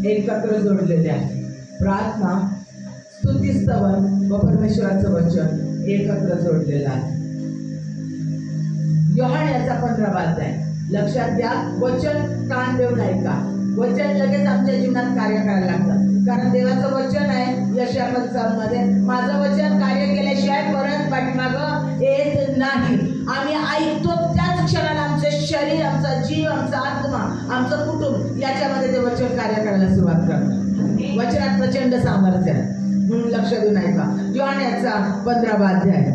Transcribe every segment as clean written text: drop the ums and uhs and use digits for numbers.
एकत्र जोडलेले आहे. प्रार्थना, स्तुतिस्तवन व परमेश्वराचं वचन एकत्र जोडलेलं आहे. योहान याचा 15वा अध्याय. लक्षात घ्या, वचन कान देऊन ऐका. वचन लगेच आमच्या जीवनात कार्य करायला लागतं. कारण देवाचं वचन आहे यशाया 55 मध्ये, माझं वचन कार्य केल्याशिवाय परत पाठीमागं येत नाही. आम्ही ऐकतो त्याच क्षणाला आमचं शरीर, आमचा जीव, आमचा आत्मा, आमचं कुटुंब याच्यामध्ये ते वचन कार्य करायला सुरुवात करतं. वचनात प्रचंड सामर्थ्य आहे, म्हणून लक्ष देऊन ऐका. योहान याचा 15वा अध्याय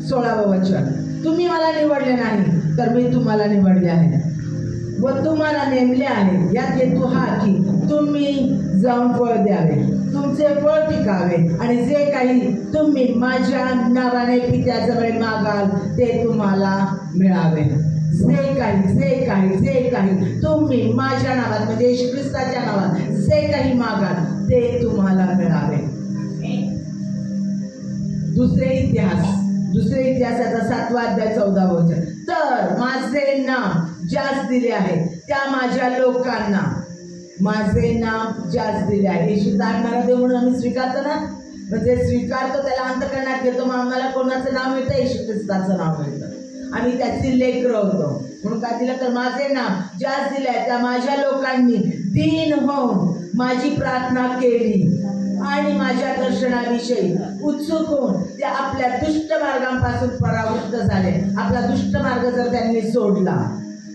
16वं वचन. तुम्ही मला निवडले नाही तर मी तुम्हाला निवडले आहे व तुम्हाला नेमले आहे. यात हेतू हा की तुम्ही जाऊन फळ द्यावे, तुमचे फळ टिकावे आणि जे काही तुम्ही माझ्या नावाने पित्याजवळ मागाल ते तुम्हाला मिळावे. जे काही तुम्ही माझ्या नावात म्हणजे येशू ख्रिस्ताच्या नावात जे काही मागाल ते तुम्हाला मिळावे. दुसरे इतिहासाचा 7वा अध्याय 14वा वचन. तर माझे नाव ज्यास दिले आहे त्या माझ्या लोकांना माझे नाव ज्यास दिले आहे. येशू तारणारा देव म्हणून आम्ही स्वीकारतो ना, म्हणजे स्वीकारतो, त्याला अंतःकरणात घेतो, मग आम्हाला कोणाचं नाव मिळतं? येशू ख्रिस्ताचं नाव मिळतं. आम्ही त्याची लेकरं होतो. म्हणून काय दिलं? तर माझे नाव ज्यास दिले आहे त्या माझ्या लोकांनी दीन होऊन माझी प्रार्थना केली आणि माझ्या दर्शनाविषयी उत्सुक होऊन ते आपल्या दुष्ट मार्गांपासून परावृत्त झाले. आपला दुष्ट मार्ग जर त्यांनी सोडला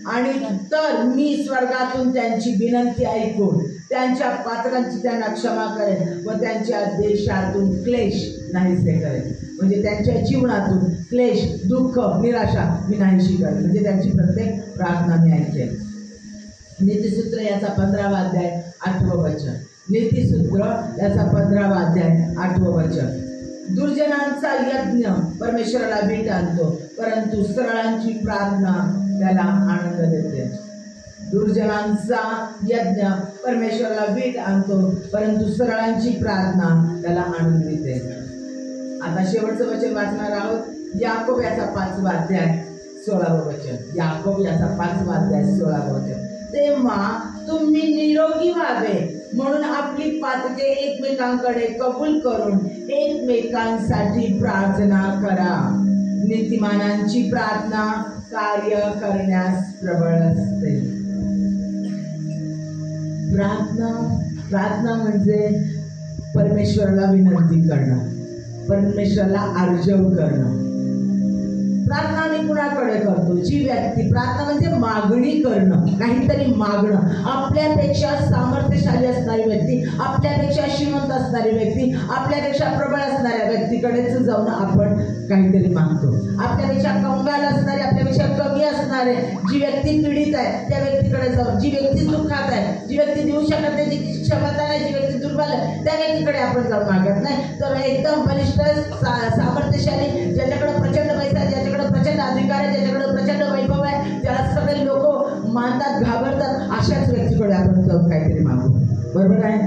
आणि तर मी स्वर्गातून त्यांची विनंती ऐकून त्यांच्या पातकांची त्यांना क्षमा करेन व त्यांच्या देशातून क्लेश नाहीसे करेन. म्हणजे त्यांच्या जीवनातून क्लेश, दुःख, निराशा मी नाहीशी करेन. म्हणजे त्यांची प्रत्येक प्रार्थना मी ऐकेन. नीतिसूत्र याचा 15वा अध्याय 8वं वचन. नीतिसूत्र याचा 15वा अध्याय 8वं वचन. दुर्जनांचा यज्ञ परमेश्वराला भीट आणतो, परंतु सरळांची प्रार्थना त्याला आनंद देते. दुर्जनांचा यज्ञ परमेश्वराला भीट आणतो, परंतु सरळांची प्रार्थना त्याला आनंद देते. आता शेवटचं वचन वाचणार आहोत. याकोब याचा 5वा अध्याय 16वं वचन. याकोब याचा 5वा अध्याय 16वं वचन. तेव्हा तुम्ही निरोगी व्हावे म्हणून आपली पातके एकमेकांकडे कबूल करून एकमेकांसाठी प्रार्थना करा. नीतिमानांची प्रार्थना कार्य करण्यास प्रबळ असते. प्रार्थना म्हणजे परमेश्वराला विनंती करणं, परमेश्वराला अर्जव करणं. प्रार्थना मी कुणाकडे करतो? जी व्यक्ती, प्रार्थना म्हणजे मागणी करणं, काहीतरी मागणं. आपल्यापेक्षा सामर्थ्यशाली असणारी व्यक्ती, आपल्यापेक्षा श्रीमंत असणारी व्यक्ती, आपल्यापेक्षा प्रबळ असणाऱ्या व्यक्तीकडेच जाऊन आपण काहीतरी मागतो. आपल्यापेक्षा कंगाल असणारे, आपल्यापेक्षा कमी असणारे, जी व्यक्ती पीडित आहे त्या व्यक्तीकडे जाऊन, जी व्यक्ती दुःखात आहे, जी व्यक्ती देऊ शकत नाही, जी क्षमता नाही, जी व्यक्ती दुर्बल आहे, त्या व्यक्तीकडे आपण जाऊन मागत नाही. तर एकदम बलिष्ठ, सामर्थ्यशाली, ज्याच्याकडे प्रचंड पैसा आहे, ज्याच्याकडे प्रचंड अधिकार आहे, ज्याच्याकडे प्रचंड वैभव आहे, ज्याला सगळे लोक मानतात, घाबरतात, अशाच व्यक्तीकडे आपण जाऊन काहीतरी मागू. बरोबर आहे?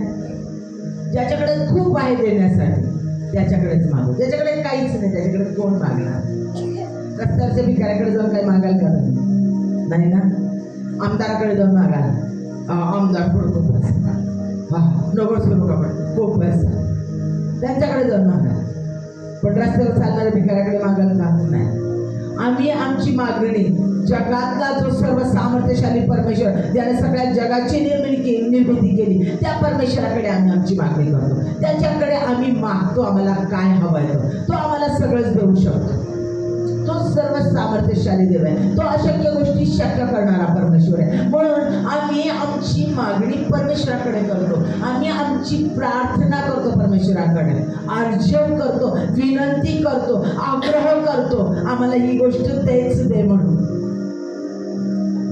ज्याच्याकडे खूप आहे देण्यासाठी त्याच्याकडेच मागू. ज्याच्याकडे काहीच नाही त्याच्याकडे कोण मागणार? रस्त्याच्या भिकाऱ्याकडे जाऊन काही मागायला करत नाही ना. आमदाराकडे जाऊन मागायला, आमदार खूप पैसा, नगरसेवक आपण खूप पैसा, त्यांच्याकडे जाऊन मागायला. पण रस्त्यावर चालणाऱ्या भिकाऱ्याकडे मागायला जात नाही. आम्ही आमची मागणी जगातला जो सर्व सामर्थ्यशाली परमेश्वर, ज्याने सगळ्या जगाची निर्मिती केली, त्या परमेश्वराकडे आम्ही आमची मागणी करतो. त्याच्याकडे आम्ही मागतो. आम्हाला काय हवंय तो आम्हाला सगळंच देऊ शकतो. तो सर्व सामर्थ्यशाली देव आहे. तो अशक्य गोष्टी शक्य करणारा परमेश्वर आहे. म्हणून आम्ही आमची मागणी परमेश्वराकडे करतो. आम्ही आमची प्रार्थना करतो परमेश्वराकडे, अर्जव करतो, विनंती करतो, आग्रह करतो, आम्हाला ही गोष्ट तेच दे म्हणून.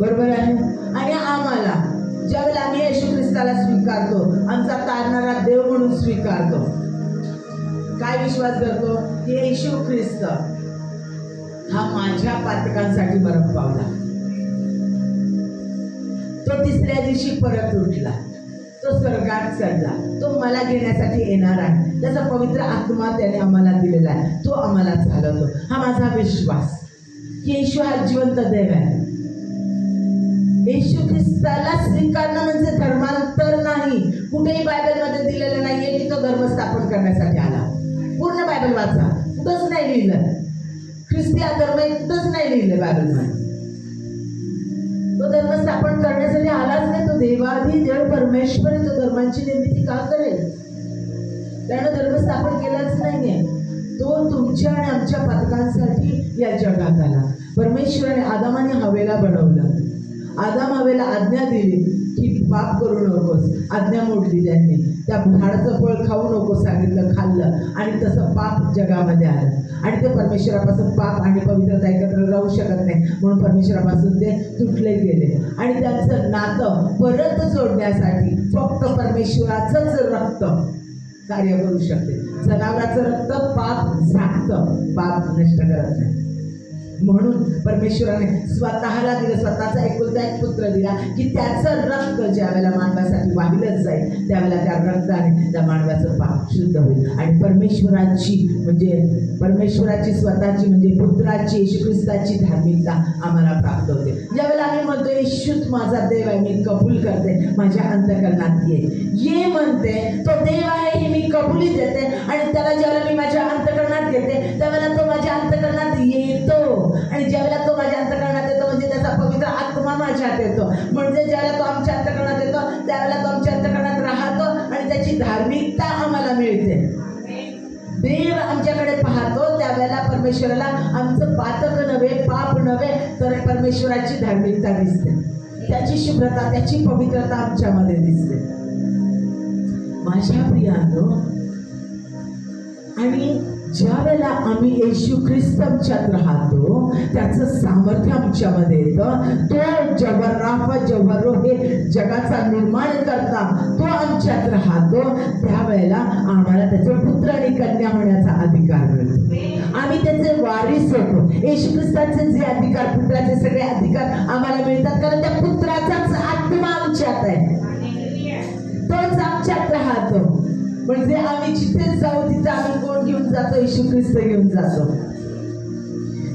बरोबर आहे? आणि आम्हाला ज्यावेळेला आम्ही येशू ख्रिस्ताला स्वीकारतो, आमचा तारणारा देव म्हणून स्वीकारतो, काय विश्वास करतो की येशू ख्रिस्त हा माझ्या पातकांसाठी मरण पावला, तो 3ऱ्या दिवशी परत उठला, तो स्वर्गात चढला, तो मला घेण्यासाठी येणार आहे. त्याचा पवित्र आत्मा त्याने आम्हाला दिलेला आहे, तो आम्हाला चालवतो. हा माझा विश्वास की येशू हा जिवंत देव आहे. येशू ख्रिस्ताला स्वीकारणं म्हणजे धर्मांतर नाही. धर्म स्थापन करण्यासाठी आला. पूर्ण बायबल वाचा, कुठंच नाही लिहिलं ख्रिस्ती हा धर्म, कुठंच नाही लिहिलं बायबलमध्ये. तो धर्म स्थापन करण्यासाठी आलाच नाही. तो देवाधी देव परमेश्वर तो धर्मांची निर्मिती का करेल? त्यानं धर्म स्थापन केलाच नाहीये. तो तुमच्या आणि आमच्या पातकांसाठी या जगात आला. परमेश्वराने आदाम आणि हवेला बनवलं. आदाम हवेला आज्ञा दिली की पाप करू नकोस. आज्ञा मोडली त्यांनी. त्या झाडाचं फळ खाऊ नको सांगितलं, खाल्लं आणि तसं पाप जगामध्ये आलं. आणि ते परमेश्वरापासून पाप आणि पवित्रता एकत्र राहू शकत नाही, म्हणून परमेश्वरापासून ते तुटले गेले. आणि त्यांचं नातं परत जोडण्यासाठी फक्त परमेश्वराचंच रक्त कार्य करू शकते. जनावराचं रक्त पाप झाकतं, पाप नष्ट करत नाही. म्हणून परमेश्वराने स्वतःला दिलं, स्वतःचा एकुलता एक पुत्र दिला की त्याचं रक्त ज्या वेळेला मानवासाठी वाहिलंच जाईल त्यावेळेला त्या रक्ताने त्या मानवाचं पाप शुद्ध होईल. आणि परमेश्वराची स्वतःची म्हणजे पुत्राची येशू ख्रिस्ताची धार्मिकता आम्हाला प्राप्त होते. ज्यावेळेला आम्ही म्हणतो येशूच माझा देव आहे, मी कबूल करते, माझ्या अंतःकरणात ये म्हणते, तो देव आहे हे मी कबुली देते. आणि त्याला ज्यावेळेला मी माझ्या अंतःकरणात घेते त्यावेळेला तो माझ्या अंतःकरणात येतो. आणि ज्यावेळेला तो माझ्या अंतःकरणात येतो म्हणजे त्याचा पवित्र आत्मा माझ्यात येतो. म्हणजे ज्यावेळेला तो आमच्या अंतःकरणात येतो त्यावेळेला तो आमच्या अंतःकरणात राहतो आणि त्याची धार्मिकता आम्हाला मिळते. देव आमच्याकडे पाहतो त्यावेळेला परमेश्वराला आमचं पातक नव्हे, पाप नव्हे, तर परमेश्वराची धार्मिकता दिसते. त्याची शुभ्रता, त्याची पवित्रता आमच्यामध्ये दिसते. माझ्या प्रियांनो, आणि ज्या वेळेला आम्ही येशू ख्रिस्त आमच्यात राहतो त्याचं सामर्थ्य आमच्यामध्ये येतं. तो जवरो हे जगाचा निर्माण करता तो आमच्यात राहतो. त्यावेळेला आम्हाला त्याचे पुत्र आणि कन्या होण्याचा अधिकार मिळतो. आम्ही त्याचे वारीस होतो. येशू ख्रिस्ताचे जे अधिकार, पुत्राचे सगळे अधिकार आम्हाला मिळतात कारण त्या पुत्राचाच आत्मा आमच्यात आहे, तोच आमच्यात राहतो. म्हणजे आम्ही जिथे जाऊ तिथे आम्ही कोण घेऊन जातो? येशू ख्रिस्त घेऊन जातो.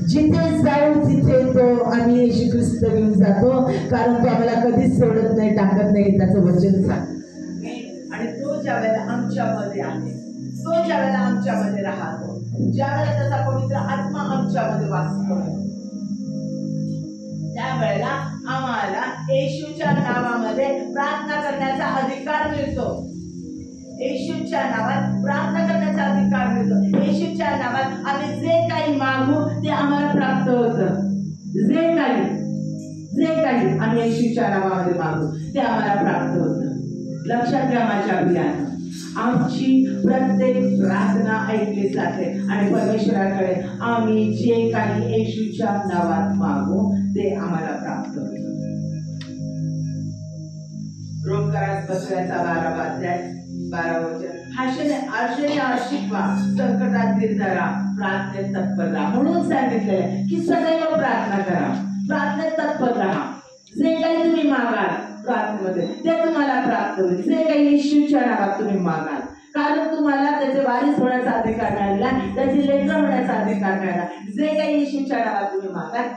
जिथे जाऊ तिथे तो आम्ही येशू ख्रिस्त घेऊन जातो, कारण तो आम्हाला कधीच सोडत नाही, टाकत नाही, त्याचं वचन सांगतो. आणि तो ज्या वेळेला आमच्यामध्ये आहे, तो ज्या वेळेला आमच्यामध्ये राहतो, ज्या वेळेला त्याचा पवित्र आत्मा आमच्यामध्ये वास करतो, त्यावेळेला आम्हाला येशूच्या नावामध्ये प्रार्थना करण्याचा अधिकार मिळतो. येशूच्या नावात प्रार्थना करण्याचा अधिकार मिळतो. येशूच्या नावात आम्ही जे काही मागू ते आम्हाला प्राप्त होतं. जे काही आम्ही येशूच्या नावामध्ये मागू ते आम्हाला प्राप्त होतं. लक्षात घ्या माझ्या प्रियांनो, आमची प्रत्येक प्रार्थना ऐकली जाते आणि परमेश्वराकडे आम्ही जे काही येशूच्या नावात मागू ते आम्हाला प्राप्त होतं. रोमकरास पत्राचा 12वा अध्याय 12 वचन, आशेने शिकवा, संकटात धीर धरा, प्रार्थनेत तत्पर राहा. म्हणून सांगितलेलं आहे की सदैव प्रार्थना करा, प्रार्थनेत तत्पर राहा. जे काही तुम्ही मागाल प्रार्थनेमध्ये ते तुम्हाला प्राप्त होईल. जे काही येशूच्या नावात तुम्ही मागाल, कारण तुम्हाला त्याचे वारीस होण्याचा अधिकार मिळाला, त्याची लेकरं होण्याचा अधिकार मिळाला. जे काही येशूच्या नावात तुम्ही मागाल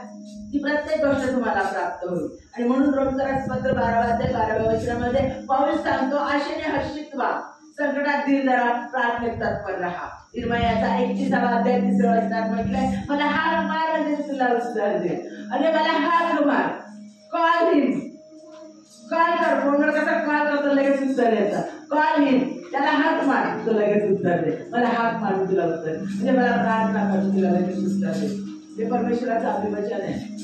ती प्रत्येक गोष्ट तुम्हाला प्राप्त होईल. आणि म्हणून रोमकरास पत्र 12वा अध्याय 12व्या वचनामध्ये पाऊल सांगतो, आशेने हर्षित व्हा, संकटात धीर धरा, प्रार्थनेत तत्पर राहा. इर्मयाचा 31वा अध्याय 3ऱ्या वचनात म्हटलंय, मला हाक मार म्हणजे तुला उत्तर दे. अरे मला हाक मार, कॉल हिम, कॉल कर. फोनवर कसा कॉल करतो लगेच उत्तर येतं. कॉल हिम, त्याला हाक मार, तो लगेच उत्तर दे. मला हाक मार, तुला उत्तर, म्हणजे मला प्रार्थना कर, तुला लगेच उत्तर दे. हे परमेश्वराचं अभिवचन आहे.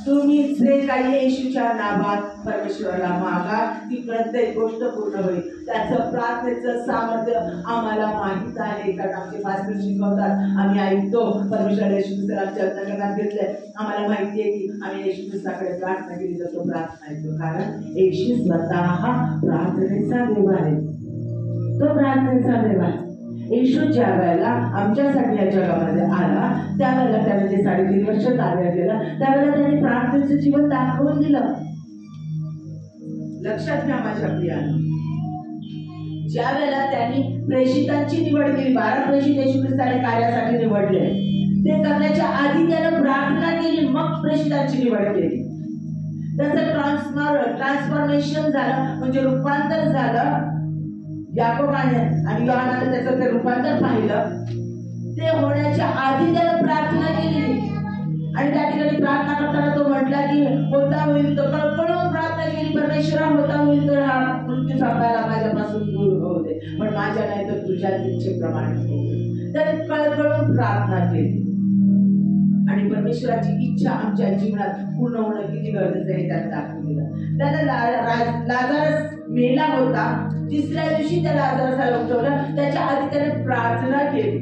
तुम्ही जे काही येशूच्या नावात परमेश्वराला मागा ती प्रत्येक गोष्ट पूर्ण होईल. त्याचं प्रार्थनेचं सामर्थ्य आम्हाला माहित आहे, कारण आमचे पास्टर शिकवतात, आम्ही ऐकतो. परमेश्वर येशू ख्रिस्ताच्या अंतःकरणात घेतलंय. आम्हाला माहिती आहे की आम्ही येशू ख्रिस्ताकडे प्रार्थना केली तर तो प्रार्थना ऐकतो, कारण येशू स्वतः प्रार्थनेचा देव आहे. तो प्रार्थनेचा देव आहे. येशू ज्या वेळेला आमच्यासाठी या जगामध्ये आला त्यावेळेला त्याने जे 3.5 वर्ष कार्य केलं, त्यावेळेला त्यांनी प्रार्थनेचं जीवन दाखवून दिलं. लक्षात घ्या माझ्या प्रियांनो, ज्या वेळेला त्यांनी प्रेषितांची निवड केली, 12 प्रेषित येशू ख्रिस्ताने कार्यासाठी निवडले, ते करण्याच्या आधी त्यानं प्रार्थना केली, मग प्रेषितांची निवड केली. त्याचं ट्रान्सफॉर्मेशन झालं, म्हणजे रूपांतर झालं. याकोबाने आणि योहानाने त्याचं ते रूपांतर पाहिलं. ते होण्याच्या आधी त्यानं प्रार्थना केली आणि त्या ठिकाणी प्रार्थना करताना तो म्हटला की होता होईल तर कळकळून प्रार्थना केली, परमेश्वरा होता होईल तर हा मृत्यू थांबायला माझ्यापासून दूर होऊ दे, पण माझ्या नाही तर तुझ्या इच्छेप्रमाणे होऊ दे. त्याने कळकळून प्रार्थना केली आणि परमेश्वराची इच्छा आमच्या जीवनात पूर्ण होणं किती गरजेचं आहे त्याने दाखवून दिलं. त्यानं लाजारस मेला होता, तिसऱ्या दिवशी त्या लाजारसाला उठवलं. त्याच्या आधी त्याने प्रार्थना केली.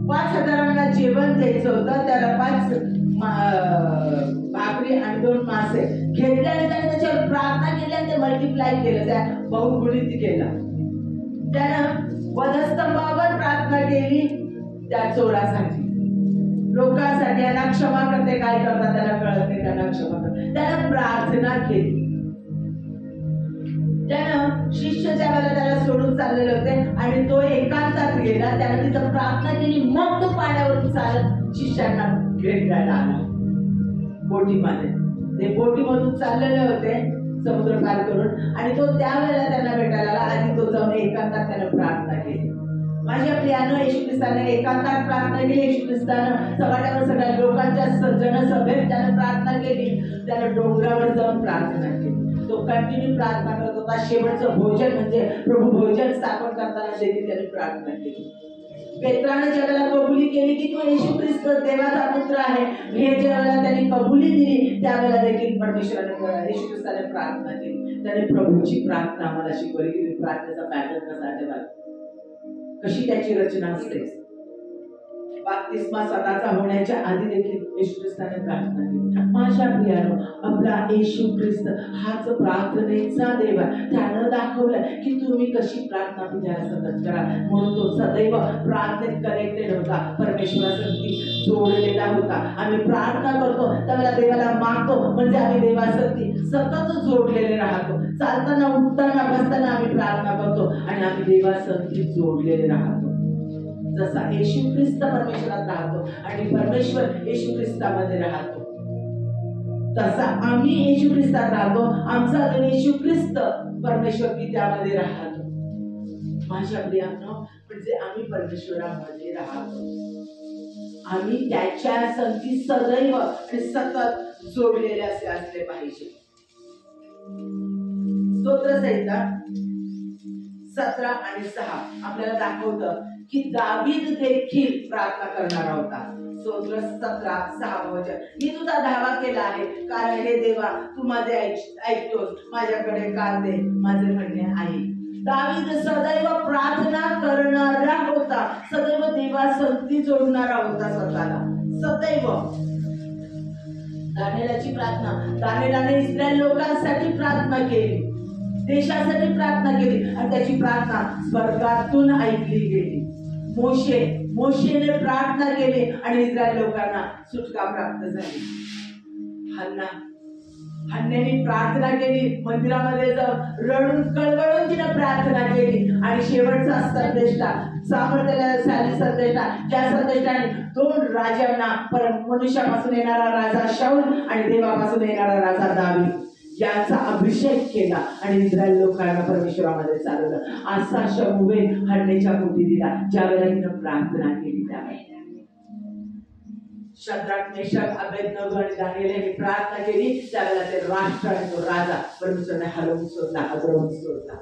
5,000 जेवण द्यायचं होतं, त्याला 5 भाकरी आणि 2 मासे घेतले आणि त्याने त्याच्यावर प्रार्थना केली आणि ते मल्टिप्लाय केलं, त्या बहुगुणित केलं. त्यानं वधस्तंभावर प्रार्थना केली त्या चोरासाठी, लोकांसाठी. यांना क्षमा करते, काय करतात त्याला कळत नाही, त्यांना क्षमा करते. त्यानं प्रार्थना केली. त्यानं शिष्य ज्या वेळेला त्याला सोडून चाललेले होते आणि तो एकांतात गेला, त्यानं तिथं प्रार्थना केली. मग तो पाण्यावरून चालत शिष्यांना भेटायला आला बोटीमध्ये. ते बोटीमधून चाललेले होते समुद्र पार करून आणि तो त्यावेळेला त्यांना भेटायला आला. आधी तो जाऊन एकांतात त्यानं प्रार्थना केली. माझ्या प्रियानं येशू ख्रिस्ताने एकांतात प्रार्थना केली. येशू ख्रिस्तानं सगळ्यावर सगळ्या लोकांच्या जनसभेत त्यानं प्रार्थना केली. त्यानं डोंगरावर जाऊन प्रार्थना केली. तो कंटिन्यू प्रार्थना करत होता. शेवटचं भोजन म्हणजे प्रभू भोजन स्थापन करताना देखील त्याने प्रार्थना केली. पेत्राने ज्यावेळेला कबुली केली की तू येशू ख्रिस्त देवाचा पुत्र आहे, हे ज्यावेळेला त्यांनी कबुली दिली त्यावेळेला देखील परमेश्वराने येशू ख्रिस्ताने प्रार्थना केली. त्याने प्रभूची प्रार्थना आम्हाला शिकवली की प्रार्थनेचा पॅटर्न कसा ठेवायचा, कशी त्याची रचना असते. बाप्तिस्मा स्वतःचा होण्याच्या आधी देखील येशू ख्रिस्ताने प्रार्थना केली. माझ्या प्रियानो, आपला येशू ख्रिस्त हाच प्रार्थनेचा देव आहे. त्यानं दाखवलं की तुम्ही कशी प्रार्थना पूजाला सतत करा. म्हणून तो सदैव प्रार्थनेत कनेक्टेड होता, परमेश्वरासाठी जोडलेला होता. आम्ही प्रार्थना करतो त्यावेळेला देवाला मागतो म्हणजे आम्ही देवासाठी सतत जोडलेले राहतो. चालताना उठताना बसताना आम्ही प्रार्थना करतो आणि आम्ही देवासाठी जोडलेले राहतो. जसा येशू ख्रिस्त परमेश्वरात राहतो आणि परमेश्वर येशू ख्रिस्तामध्ये राहतो, तसा आम्ही येशू ख्रिस्तात राहतो. आमचा देव येशू ख्रिस्त परमेश्वर पित्यामध्ये राहतो. माझ्या प्रियांनो, म्हणजे आम्ही परमेश्वरामध्ये राहतो. आम्ही त्याच्या संगती सदैव आणि सतत जोडलेले असले पाहिजे. स्तोत्रसंहिता 17 आणि 6 आपल्याला दाखवतं की दावीद देखील प्रार्थना करणारा होता. स्तोत्र 17:6 वचन, मी तुझा धावा केला आहे, कारण हे देवा तू माझे ऐकतोस, माझ्याकडे कान दे, माझे म्हणणे आहे. दावीद सदैव प्रार्थना करणारा होता, सदैव देवासंगती जोडणारा होता स्वतःला, सदैव. दानिएलाची प्रार्थना, दानिएलाने इस्रायल लोकांसाठी प्रार्थना केली, देशासाठी प्रार्थना केली आणि त्याची प्रार्थना स्वर्गातून ऐकली गेली. मोशेने प्रार्थना केली आणि इस्रायल लोकांना सुटका प्राप्त झाली. हन्नाने प्रार्थना केली, मंदिरामध्ये जाऊन रडून कळवळून तिने प्रार्थना केली आणि शेवटचा संदेष्टा, सामर्थ्यशाली संदेष्टा, ज्या संदेष्टाने 2 राजांना, मनुष्यापासून येणारा राजा शाऊल आणि देवापासून येणारा राजा दावीद याचा अभिषेक केला आणि इस्रायल लोकांना परमेश्वरामध्ये चालवलं. असा शमूएल हन्नेच्या पोटी दिला ज्यावेळेला तिनं प्रार्थना केली. त्यावेळेला शद्राक, मेशक, अबेदनगो आणि दानिएलने प्रार्थना केली. त्यावेळेला ते राष्ट्र आणि तो राजा परमेश्वराने हलवून सोडला, हलवून सोडला.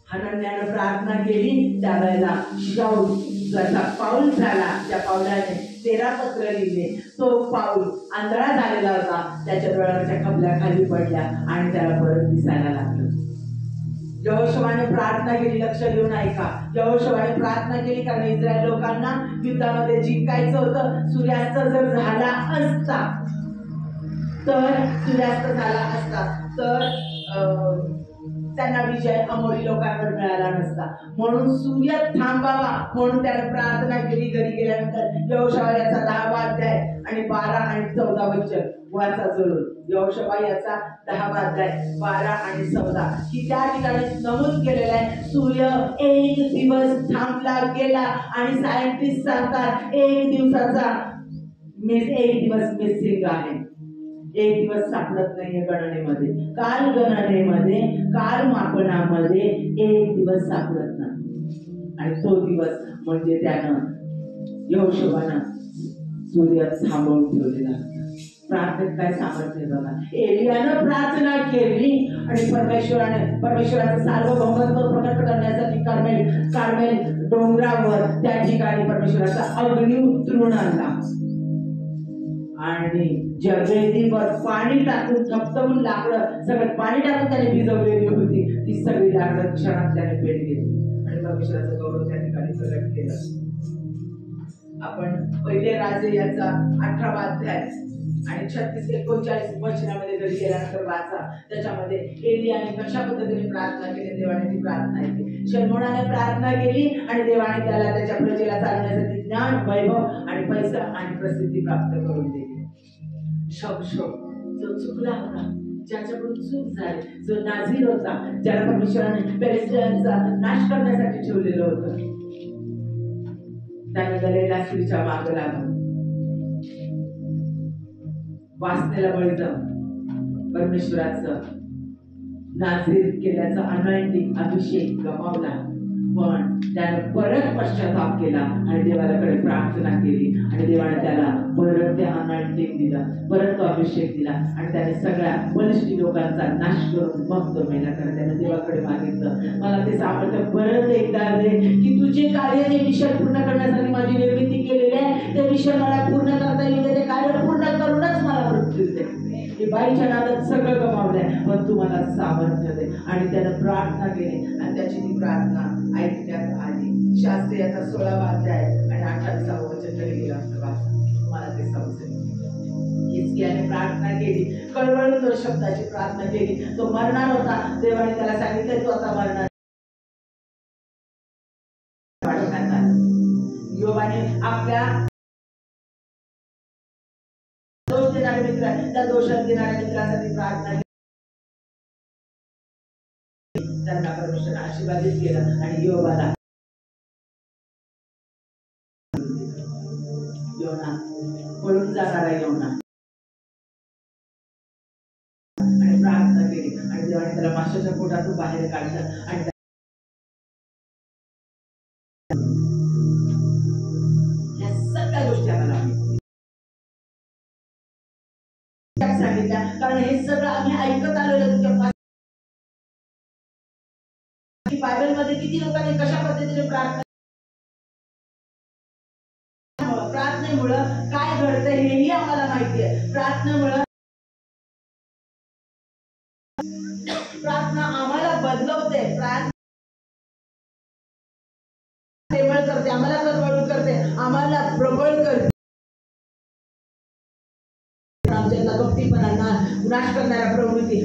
हनन्याने प्रार्थना केली त्यावेळेला शाऊल जसा पाऊल झाला, त्या पाऊलाने 13 पत्र लिहिले. तो पाऊल आंधळा झालेला होता, त्याच्या डोळ्याच्या खबल्या खाली पडल्या आणि त्याला परत दिसायला लागलं. यहोशुआने प्रार्थना केली, लक्ष देऊन ऐका. यहोशुआने प्रार्थना केली कारण इस्रायल लोकांना युद्धामध्ये जिंकायचं होतं. सूर्यास्त जर झाला असता तर त्यांना विजय अमोरी लोकांवर मिळाला नसता. म्हणून सूर्य थांबावा म्हणून त्याने प्रार्थना केली. घरी गेल्यानंतर यहोशुआ याचा 10वा अध्याय आणि 12 आणि 14 वचन वाचा जरूर. यहोशुआ याचा 10वा अध्याय 12 आणि 14 की त्या ठिकाणी नमूद केलेला आहे, सूर्य 1 दिवस थांबला गेला आणि सायंटिस्ट सांगतात 1 दिवस मिसिंग आहे. एक दिवस सापडत नाहीये गणनेमध्ये, काल गणनेमध्ये, काल मापनामध्ये एक दिवस सापडत नाही. आणि तो दिवस म्हणजे त्यानं यहोशुवानं सूर्य थांबवून ठेवलेला. प्रार्थनेत काय सामर्थ्य बघा. एलियानं प्रार्थना केली आणि परमेश्वराचं सार्वभौमत्व प्रकट करण्यासाठी कार्मेल डोंगरावर त्या ठिकाणी परमेश्वराचा अग्नी उतरून आणला आणि ज्या वेदीवर पाणी टाकून थपथपून लाकडं सगळं पाणी टाकून त्याने भिजवलेली होती, ती सगळी लाकडं क्षणात त्याने पेट घेतली आणि परमेश्वराचं गौरव त्या ठिकाणी प्रकट केलं. आपण पहिले राजे याचा 18वा अध्याय आणि 36-39 वचनामध्ये जरी गेल्यानंतर वाचा, त्याच्यामध्ये एलियाने कशा पद्धतीने प्रार्थना केली, देवाने ती प्रार्थना केली. शल्मोनाने प्रार्थना केली आणि देवाने त्याला त्याच्या प्रजेला चालण्यासाठी ज्ञान, वैभव आणि पैसा आणि प्रसिद्धी प्राप्त करून दिली. जो चुकला होता, ज्याच्याकडून चूक झाली, जो नाझीर होता, ज्याला परमेश्वराने पेलिस्टियनचा नाश करण्यासाठी ठेवलेलं होतं, त्याने दलेला स्त्रीच्या मागे लागला, वासनेला बळी जाऊन परमेश्वराचं नाझीर केल्याचा अनॉइंटिंग अभिषेक गमावला. पण त्याने परत पश्चाताप केला आणि देवाकडे प्रार्थना केली आणि देवाने त्याला परत ते अनॉइंटिंग दिला, परत तो अभिषेक दिला आणि त्याने सगळ्या बलिष्ठ लोकांचा नाश करून मग तो मेला. कारण त्याने देवाकडे मागितलं, मला ते सामर्थ्य परत एकदा दे की तुझे कार्य, जे मिशन पूर्ण करण्यासाठी माझी निर्मिती केलेली आहे, ते मिशन मला पूर्ण करता येईल, ते कार्य पूर्ण करूनच मला मृत्यू दे. मी बाईच्या नादात सगळं गमावलंय, पण तू मला सामर्थ्य दे. आणि त्यानं प्रार्थना केली आणि त्याची ती प्रार्थना ऐकण्यात आली. शास्त्रीयाचा 16वा अध्याय आणि 28वा वचन जरी गेलं असतं वाचा, तुम्हाला ते समजेल. हिजकियाने प्रार्थना केली, कळवळून तो शब्दाची प्रार्थना केली. तो मरणार होता, देवाने त्याला सांगितलं तू आता मरणार. योबाने आपल्या दोष देणाऱ्या मित्र, त्या दोषात देणाऱ्या मित्रासाठी प्रार्थना केली, त्यांना परमेश्वर आशीर्वादित केलं आणि योबाला योना पळून जाणारा योना आणि प्रार्थना केली आणि देवाने त्याला माशाच्या पोटातून बाहेर काढलं आणि या सगळ्या गोष्टी आम्हाला सांगितल्या. कारण हे सगळं आम्ही ऐकत आलेलो. बायबलमध्ये किती लोकांनी कशा पद्धतीने प्रार्थनेमुळे काय घडतं हेही आम्हाला माहिती आहे. प्रार्थना आम्हाला बदलवते, प्रेमळ करते, आम्हाला कळवळून करते, आम्हाला प्रबळ करते. आमच्या गप्पीपणांना नाश करणाऱ्या प्रवृत्ती,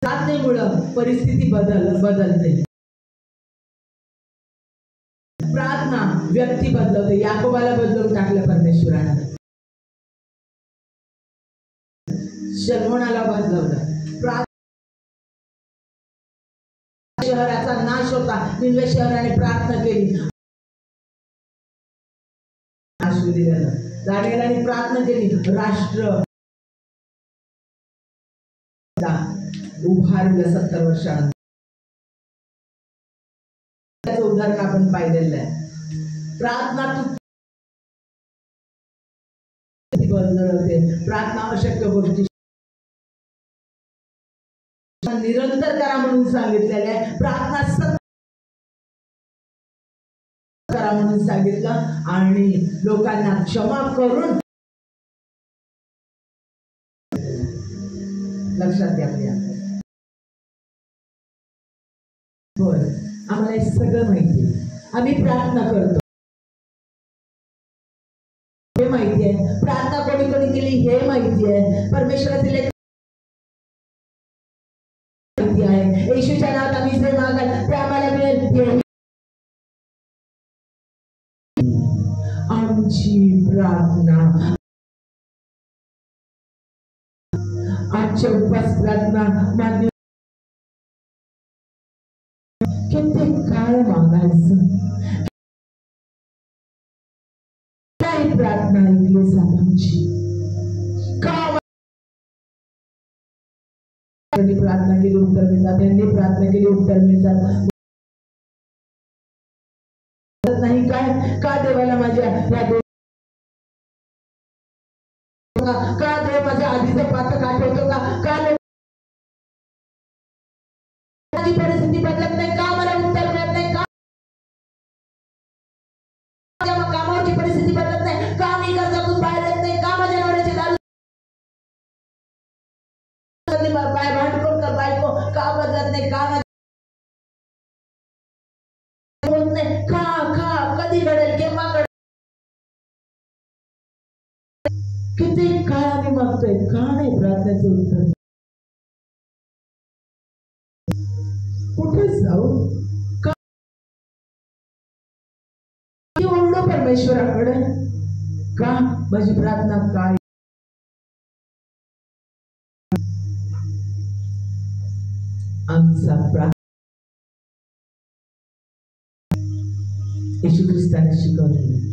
प्रार्थनेमुळं परिस्थिती बदलते. प्रार्थना व्यक्ती बदलवते. याकोबाला बदलवून टाकलं परमेश्वरानं, शल्मोनाला बदलवलं. शहराचा नाश होता, निनवे शहराने प्रार्थना केली, दानियेलाने प्रार्थना केली, राष्ट्र उभारलं 70 वर्षानंतर. त्याचं उदाहरण आपण पाहिलेलं आहे. प्रार्थना बदलते. प्रार्थना अशक्य गोष्टी निरंतर करा म्हणून सांगितलेलं आहे. प्रार्थना सतत करा म्हणून सांगितलं आणि लोकांना क्षमा करून लक्षात घ्या. बरं, आम्हाला हे सगळं माहिती आहे. आम्ही प्रार्थना करतो हे माहिती आहे. प्रार्थना कोणी कोणी केली हे माहिती आहे. परमेश्वराचे माहिती आहे. येशूच्या नावात आम्ही जे मागाल ते आम्हाला मिळेल. आमची प्रार्थना, आजच्या उपवास प्रार्थना मान्य किती काळ मागायचं, काय प्रार्थना ऐकली जात आमची. यांनी प्रार्थना केली उत्तर मिळतात, यांनी प्रार्थना केली उत्तर मिळतात. नाही काय का देवाला माझ्या या का देव माझ्या आधीचं पात्र आठवतो का माझी परिस्थिती बदलत नाही, का मला उत्तर मिळत नाही, का कामावरची परिस्थिती बदलत नाही, का मी कर्जातून बाहेर येत नाही, का माझ्या नवऱ्याची दारू भांडण का बायको का बदलत नाही, का होत नाही, का कधी घडेल केव्हा घडेल. किती काळ आम्ही मागतोय, का नाही प्रार्थनेचं उत्तर. कुठे जाऊ, का ओरडो परमेश्वराकडे, का माझी प्रार्थना काय. आमचा प्रार्थना येशू ख्रिस्ताने शिकवलेला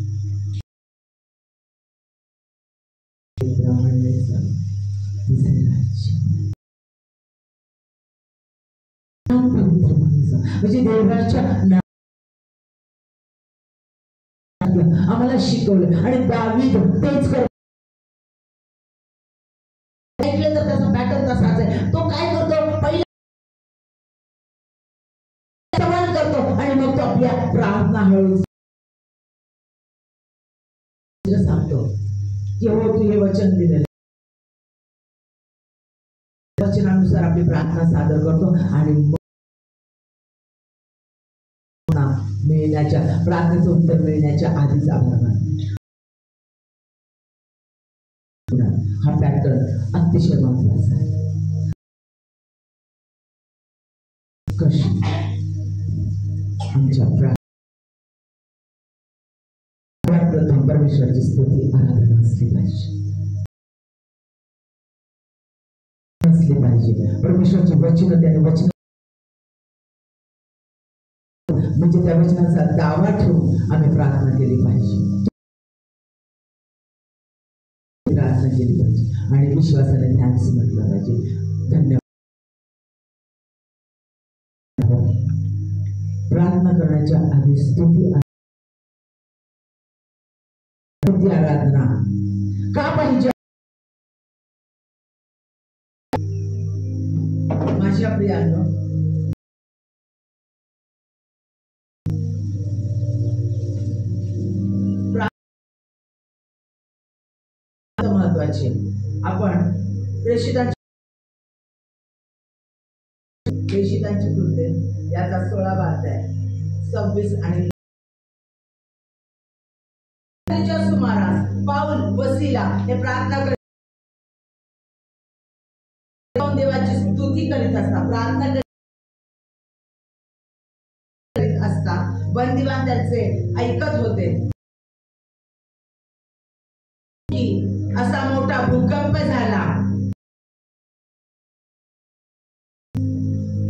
म्हणजे देवाच्या आम्हाला शिकवलं आणि दावीद तेच करतो. ऐकलं तर त्याचा पॅटर्न तसाच आहे. तो काय करतो, पहिला सवाल करतो आणि मग तो आपल्या प्रार्थना हळू सांगतो की हो तू हे वचन दिलेलं, वचनानुसार आपली प्रार्थना सादर करतो आणि मिळण्याच्या प्रार्थनेचं उत्तर मिळण्याच्या आधीच आभार मानतो. हा पॅटर्न अतिशय महत्वाचा आहे. कशी आमच्या प्रथम परमेश्वराची स्तुती आराधना असली पाहिजे. परमेश्वराची वचन, त्याने वचन म्हणजे त्या वचनाचा दावा ठेवून आम्ही प्रार्थना केली पाहिजे, प्रार्थना केली पाहिजे आणि विश्वासाने थँक्स म्हटलं पाहिजे, धन्यवाद. प्रार्थना करण्याच्या आधी स्तुती आराधना का पाहिजे. माझ्या प्रियांनो, महत्वाचे आपण प्रेषितांची कृत्ये याचा 16 अध्याय 26 आणि सुमारास पाऊल वसिला हे प्रार्थना करत देवाची स्तुती करीत असता, प्रार्थना करीत असता बंदिवान त्याचे ऐकत होते की असा मोठा भूकंप झाला.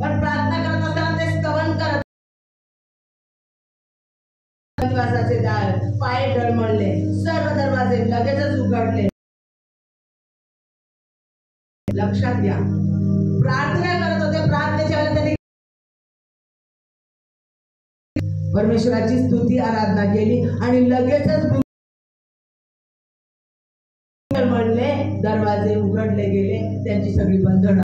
पण प्रार्थना करत असताना ते स्तवन करत, बंदिवासाचे दार पाय डळमळले, सर्व दरवाजे लगेचच उघडले. लक्षात घ्या, प्रार्थना करत होते, प्रार्थनेच्या वेळेला त्यांनी परमेश्वराची स्तुती आराधना केली आणि लगेचच डळमळले, दरवाजे उघडले गेले, त्यांची सगळी बंधनं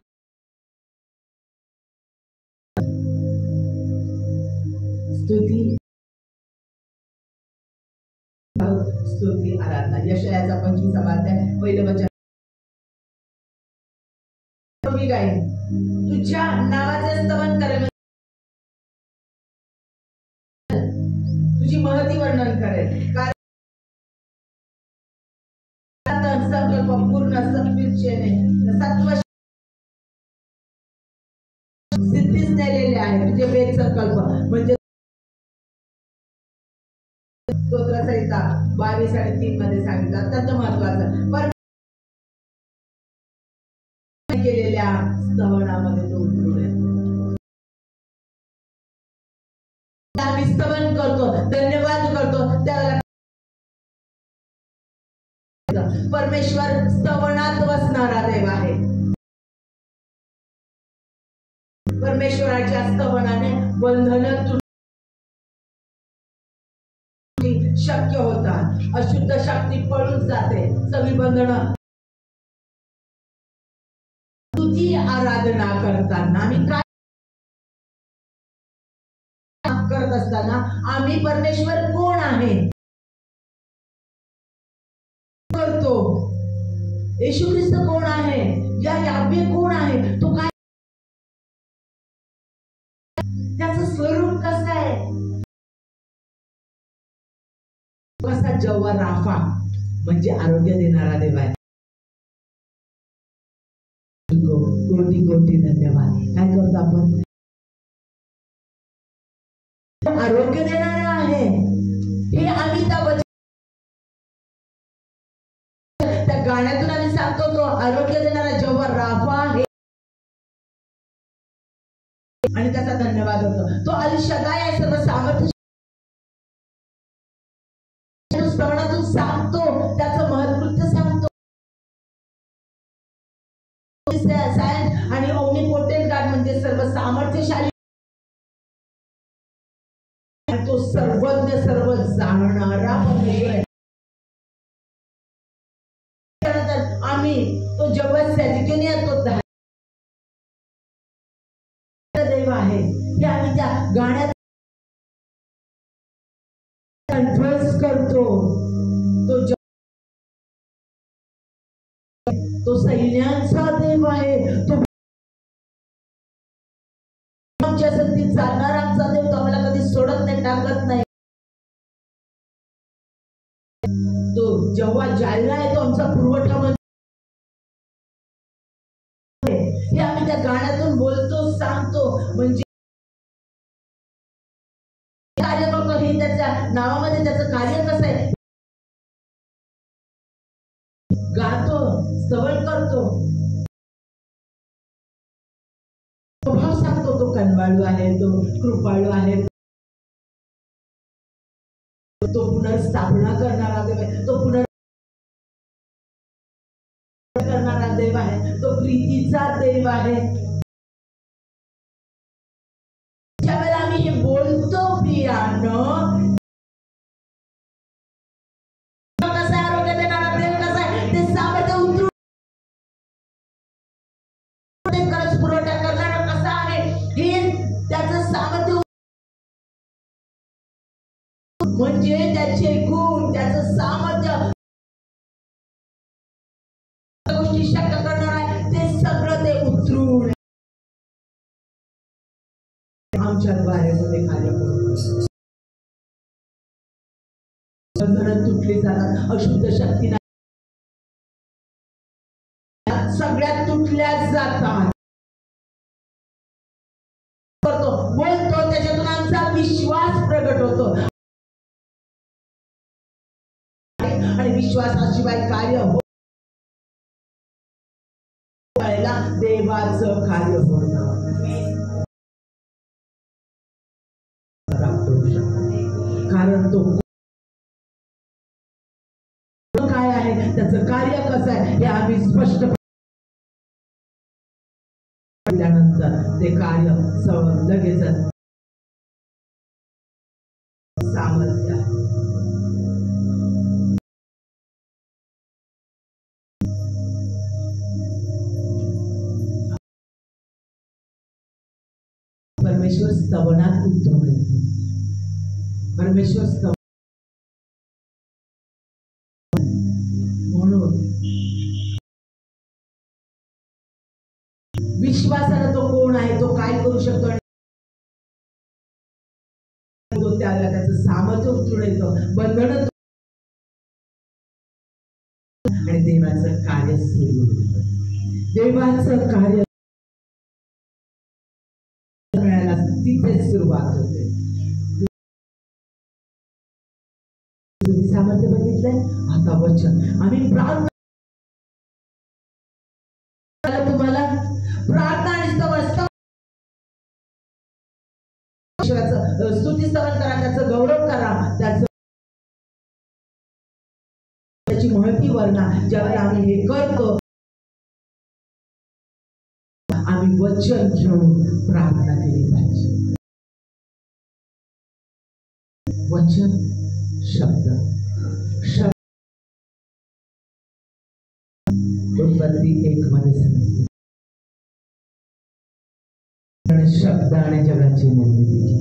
स्तुती आराधना. यशायाचा 25 अध्याय पहिलं वचन, मी गाईन तुझ्या नावाचे स्तवन करेल, तुझी महती वर्णन करेल, कारण संकल्प पूर्ण सत्विषेने सत्व सिद्धीस नेलेले आहे. तुझे वेद संकल्प म्हणजे स्तोत्रसंहिता 22:3 मध्ये सांगितलं, अत्यंत महत्वाचं. पण केलेल्या स्तवनामध्ये तो उतरून आम्ही स्तवन करतो, धन्यवाद करतो, त्याला परमेश्वर स्तवनात वसणारा देव आहे. परमेश्वराच्या स्तवनाने बंधन शक्य होतात, अशुद्ध शक्ती पळून जाते, सगळी बंधनं. तुझी आराधना करताना आम्ही काय करत असताना आम्ही परमेश्वर कोण आहे करतो, येशू ख्रिस्त कोण आहे, या यावे कोण आहे, तो काय, त्याचं स्वरूप कसं आहे, कसा जव्हा राफा म्हणजे आरोग्य देणारा देव आहे. कोटी कोटी धन्यवाद. काय करतो आपण, आरोग्य देणारा आहे हे आम्ही त्या गाण्यातून आम्ही सांगतो, तो आरोग्य देणारा जेव्हा राफा आहे आणि त्याचा धन्यवाद होतो. तो अल शदाय आहे, सर्व सामर्थ्य श्रवणातून सांगतो, त्याचं महत्कृत्य सांगतो. आणि ओमनिपोटेंट गॉड म्हणजे सर्व सामर्थ्यशाली, तो सर्वज्ञ सर्व जाणणारा परमेश्वर आहे. आम्ही तो जेव्हा सॅजिटेनिया तो देव आहे हे आम्ही त्या गाण्यात कन्फ्युज करतो. तो सैन्यांचा देव आहे, तो आमच्या संगतीत चालणारा आमचा देव, तो आम्हाला कधी सोडत नाही, टाकत नाही. तो जेव्हा जायला आहे तो आमचा पुरवठा हे आम्ही त्या गाण्यातून बोलतो, सांगतो. म्हणजे कार्य करतो हे त्याच्या नावामध्ये, त्याचं कार्य कसं आहे, गातो, स्तवन करतो, स्वभाव सांगतो. तो कनवाळू आहे, तो कृपाळू आहे, तो पुनर्स्थापना करणारा देव आहे, तो करणारा देव आहे, तो प्रीतीचा देव आहे. ज्यावेळेला आम्ही हे बोलतो प्रियानो, कसा आरोग्य देणारा देव कसा आहे, ते सामर्थ्य उतरून पुरवठा करणारा कसा आहे हे त्याचं सामर्थ्य, म्हणजे त्याचे गुण, त्याचं सामर्थ्य, गोष्टी शक्य करणार आहे, ते सगळं ते उतरून आमच्याद्वारे कार्य करतो. बंधनं तुटली जातात, अशुद्ध शक्ती सगळ्यात तुटल्या जातात. करतो, बोलतो, त्याच्यातून आमचा विश्वास प्रगट होतो आणि विश्वासाशिवाय कार्य देवाचं कार्य होणार. कारण तो काय आहे, त्याचं कार्य कसं आहे हे आम्ही स्पष्ट केल्यानंतर ते कार्य लगेच सामर्थ्य आहे. परमेश्वर स्तवनात उतरून येतो. परमेश्वर स्तवन म्हणून विश्वासाने तो कोण आहे, तो काय करू शकतो, तो त्याला त्याचं सामर्थ्य उतरून येतो, बंधन आणि देवाचं कार्य सुरू होतं. देवाचं कार्य मिळायला तिथे सुरुवात होते. सामर्थ्य बघितलंय, आता वचन आम्ही प्रार्थना, तुम्हाला प्रार्थना आणि स्तुती स्तवन करा, त्याचं गौरव करा, त्याची महती वर्णा. ज्यावेळी आम्ही हे करतो, आम्ही आम्ही वचन घेऊन प्रार्थना केली पाहिजे. वचन शब्द शब्द उत्पत्ती 1 मध्ये सांगितले शब्दाने जगाची निर्मिती केली.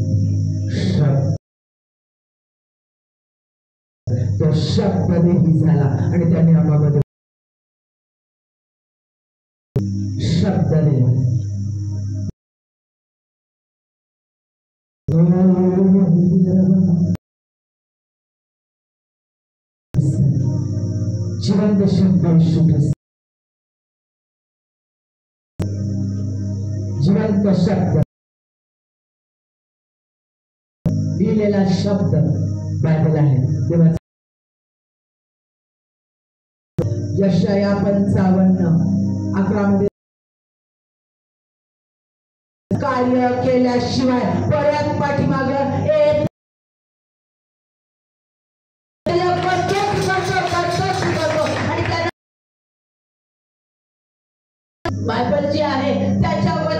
शब्द तो शब्द देही झाला आणि त्याने आम्हाला शब्द दिला. जिवंत शब्द जिवंत शब्द लिहिलेला शब्द बायबल आहे. तेव्हा यशाया 55:11 मध्ये कार्य केल्याशिवाय परत पाठीमाग येत बायबल जी आहे त्याच्यावर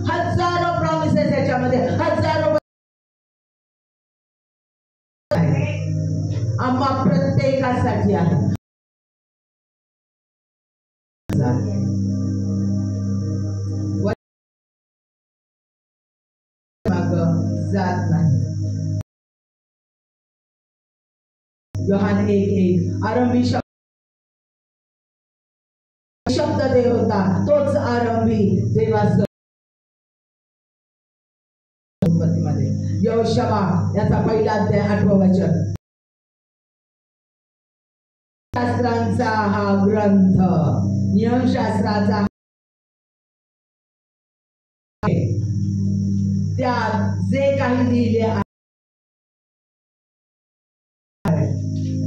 हजारो प्रॉमिसेस याच्यामध्ये हजारो आम्हा प्रत्येकासाठी आहे. जात नाही. योहान 1:1 आरंभी शब्द देव होता, तोच आरंभी देवाचं. यहोशवा याचा 1 अध्याय 8वं वचन. शास्त्रांचा हा ग्रंथ नियमशास्त्राचा त्यात जे काही लिहिले आहे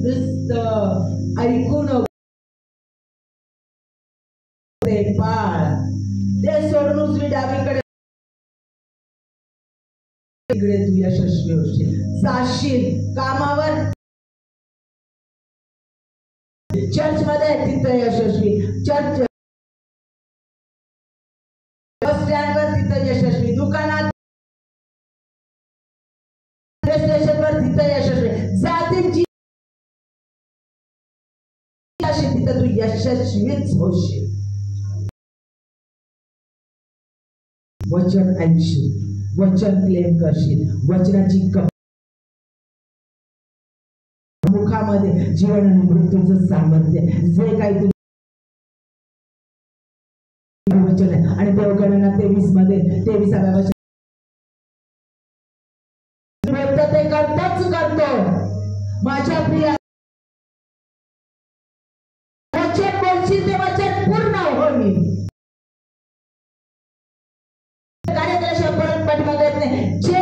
नुसतं ऐकून ते पाळ ते सोडून उजवी डावीकडे इकडे तू यशस्वी होशील. जाशील कामावर चर्च मध्ये तिथं यशस्वी, चर्च बस स्टँडवर तिथं यशस्वी, दुकानात स्टेशनवर तिथं यशस्वी, जातील जी तिथं तू यशस्वीच होशील. वचन ऐकशील, वचन क्लेम करशील, वचनाची मुखामध्ये जीवन आणि मृत्यूचं सामर्थ्य जे काही वचन आहे. आणि देवगणना 23 मध्ये 23व्या वचन ते करताच करतो. माझ्या प्रिया वचन बोलशील ते वचन पूर्ण होईल. कार्यक्रम परत पाठीमागे येत नाही. जे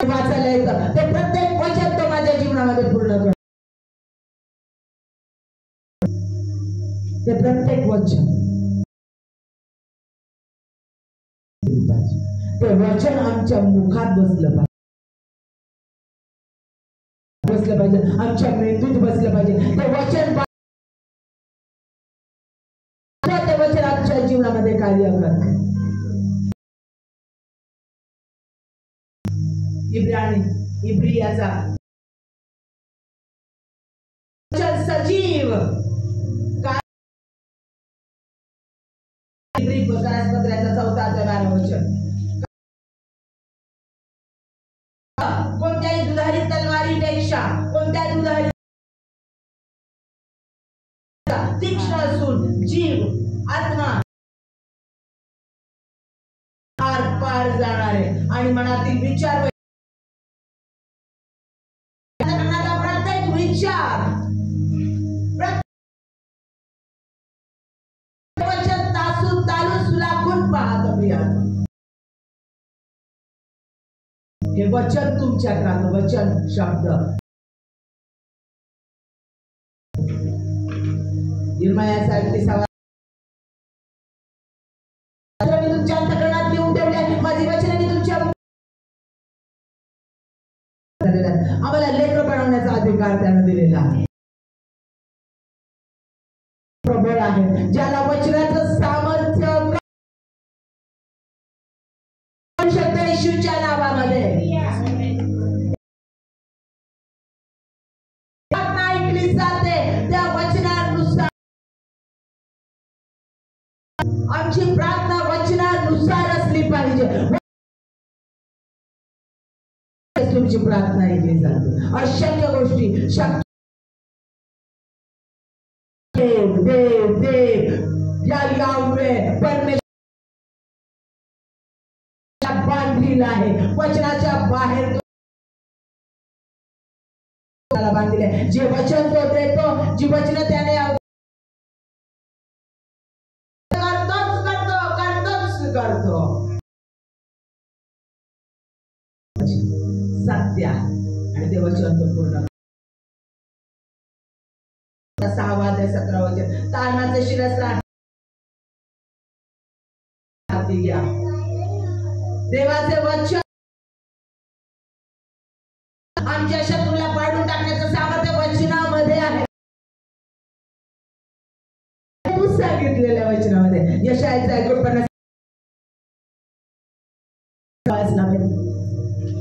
वाचायला येतं ते प्रत्येक वचन तो माझ्या जीवनामध्ये पूर्ण करतो. ते प्रत्येक वचन ते वचन आमच्या मुखात बसलं पाहिजे, आमच्या मेंदूत बसलं पाहिजे. ते वचन आमच्या जीवनामध्ये कार्य करतं. इब्रियाचा सजीव पत्राचा 4 अध्याय 12 वचन. कोणत्याही दुधारी तलवारीपेक्षा कोणत्याही दुधारी तीक्ष्ण असून जीव आत्मा पार जाणारे आणि मनातील विचार प्रत्येक विचार वचन तासून तालून सुलाखून पाहत प्रिया. हे वचन तुमच्यात राहतं. वचन शब्द इर्मायाचा 31 मी तुमच्या अंतःकरणात लिहून ठेवले, माझी वचने मी तुमच्या आम्हाला लेकर बनवण्याचा अधिकार त्यानं दिलेला आहे. प्रबळ आहे, ज्याला वचनाचं सामर्थ्य येशूच्या नावामध्ये प्रार्थना ऐकली जाते त्या वचनानुसार. आमची प्रार्थना वचनानुसार असली पाहिजे. तुमची प्रार्थना ऐकली जाते. अशक्य गोष्टी शक्य. देव देव देव या यावे परमेश्वर बांधलेला आहे. वचनाच्या बाहेर बांधले. जे वचन तो देतो, जी वचन त्याने करतो सत्य आणि ते वचन तो पूर्ण. 6 अध्याय 17 वचन. तारणाचे शिरस्त्राण घ्या. देवाचे वचन आमच्या शत्रूला पाडून टाकण्याचं सामर्थ्य वचनामध्ये आहे. तू सांगितलेल्या वचनामध्ये यशायाचा 49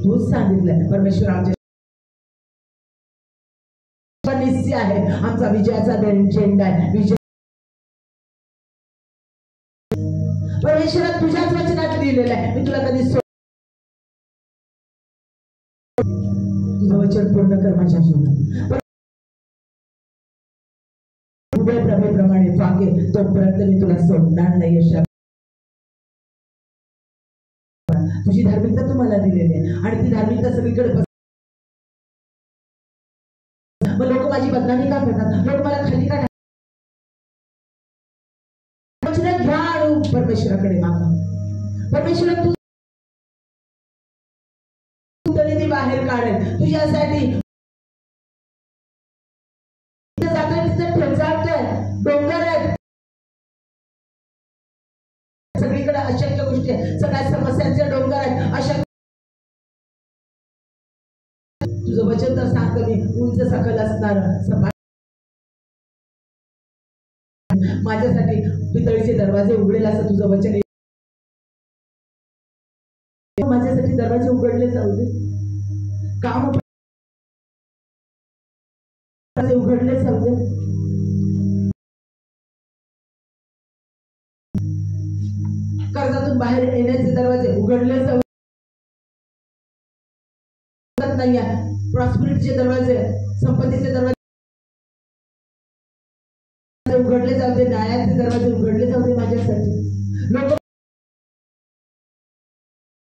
तूच सांगितलं परमेश्वर आमच्या निश्चय आहे. आमचा विजयाचा झेंडा आहे. विजय परमेश्वर तुझ्याच वचनात लिहिलेलं आहे. मी तुला कधी तुझं वचन पूर्ण कर माझ्या जीवनात. उभे प्रभेप्रमाणे पाके तोपर्यंत मी तुला सोडणार नाही. यशा तुझी धार्मिकता तुम्हाला दिलेली आहे आणि ती धार्मिकता सगळीकडे. मग लोक माझी बदनामी का करतात? लोक मला खाली का घ्या आणि परमेश्वराकडे मागा. परमेश्वर तू ती बाहेर काढेल तुझ्यासाठी. डोंगर आहेत, सगळीकडे अशक्य गोष्टी आहेत, सगळ्या समस्यांचे डोंगर आहेत. अशक्य तुझं वचन तर सांगतं मी उंच सखल असणार माझ्यासाठी पितळीचे दरवाजे उघडेल असं तुझं वचन. माझ्यासाठी दरवाजे उघडले जाऊ दे. काम उघडले जाऊ दे. कर्जातून बाहेर येण्याचे दरवाजे उघडले जाऊ नाही. प्रॉस्पेरिटीचे दरवाजे, संपत्तीचे दरवाजे उघडले जाऊ दे. न्यायाचे दरवाजे उघडले जाऊ दे माझ्यासाठी. लोक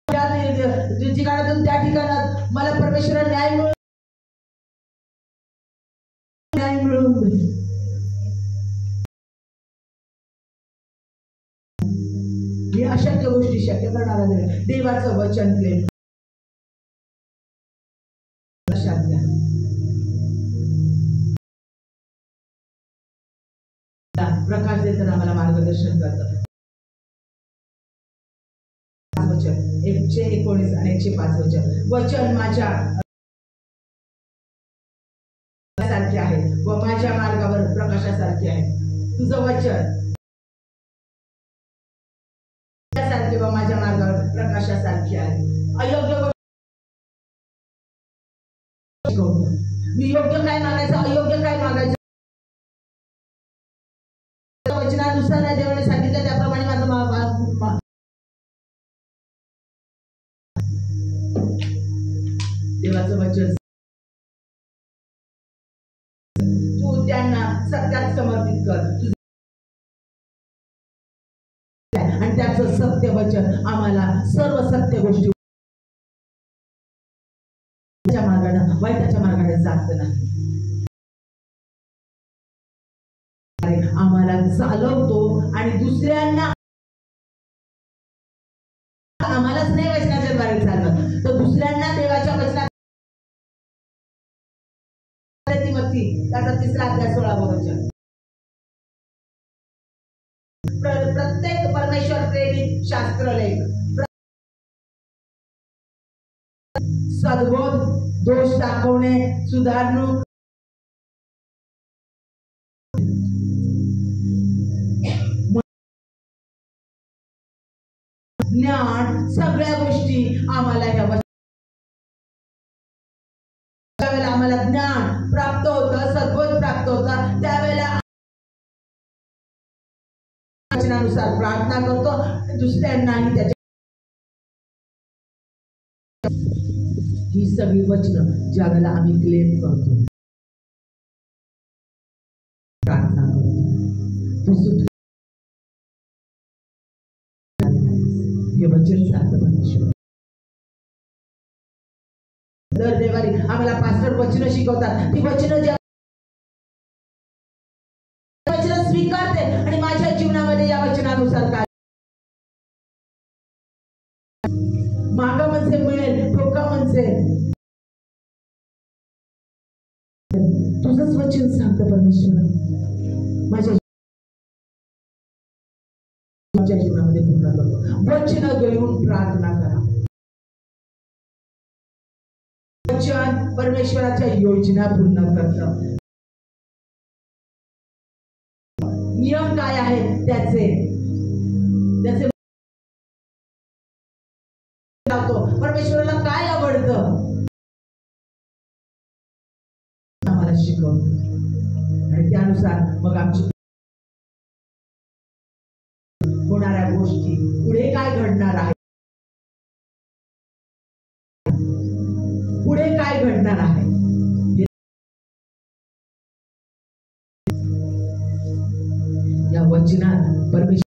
ज्या ठिकाणातून त्या ठिकाणात मला परमेश्वर न्याय मिळून मी अशक्य गोष्टी शक्य करणारा देवाचं वचन प्रेम प्रकाश देताना आम्हाला मार्गदर्शन करतात. 119 आणि 105 वचन. वचन माझ्या सारखे आहे व माझ्या मार्गावर प्रकाशासारखे आहे. तुझं वचन सारखे व माझ्या मार्गावर प्रकाशासारखे आहे. अयोग्य मी योग्य काय मागायचं, अयोग्य काय मागायचं वचनानुसार देवाने सांगितलं त्याप्रमाणे माझं देवाचं वचन तू त्यांना सत्यात समर्पित कर आणि त्याचं सत्य वचन आम्हाला सर्व सत्य गोष्टी मार्गाने वाईटाच्या मार्गाने जात नाही. आम्हाला चालवतो आणि दुसऱ्यांना आम्हालाच नाही वचनाच्या द्वारे चालवत तर दुसऱ्यांना देवाच्या वचनात. त्याचा 3रा अध्याय 16वा वचन. प्रत्येक परमेश्वर प्रेरित शास्त्रलेख सद्बोध, दोष दाखवणे, सुधारणूक सगळ्या गोष्टी आम्हाला ह्या ज्यावेळेला आम्हाला ज्ञान प्राप्त होतं, सद्बोध प्राप्त होतं, त्यावेळेला वचनानुसार प्रार्थना करतो, दुसऱ्यांनाही त्याच्या ही सगळी वचन ज्यावेळेला आम्ही क्लेम करतो, प्रार्थना करतो, हे वचन सांगतं परमेश्वर. दर देवारी आम्हाला पास्टर वचन शिकवतात, ती वचन ज्या वचन स्वीकारते आणि माझ्या जीवनामध्ये या वचनानुसार काय मागा म्हणजे मिळेल, ठोका म्हणजे तुझंच वचन सांगतं परमेश्वर माझ्या जीवनामध्ये पूर्ण करतो. वचन घेऊन प्रार्थना करा. वचन परमेश्वराच्या योजना पूर्ण करतं. नियम काय आहे त्याचे परमेश्वराला काय आवडतं आम्हाला शिकवतो आणि त्यानुसार मग आमची होणाऱ्या गोष्टी, पुढे काय घडणार आहे, पुढे काय घडणार आहे या वचनात परमेश्वर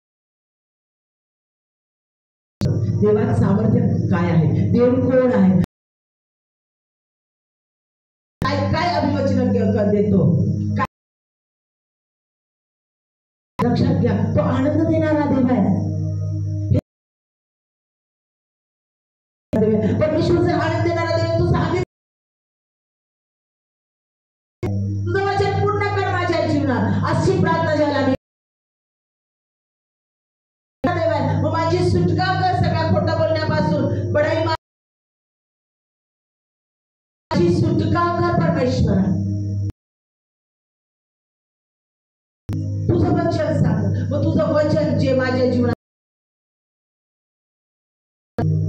देवात सामर्थ्य काय आहे, देव कोण आहे, काय काय अभिवचन देतो, लक्षात घ्या. तो आनंद देणारा देव आहे. परमेश्वर जर आनंद देणारा देव तू सांगितलं तुझं वचन पूर्ण कर माझ्या जीवनात, अशी प्रार्थना ज्याला मी देव आहे. मग माझी सुटका कर सगळ्या खोटं बोलण्यापासून, बडाई माझी सुटका कर परमेश्वर. तुझं वचन सांग, मग तुझं वचन जे माझ्या जीवनात,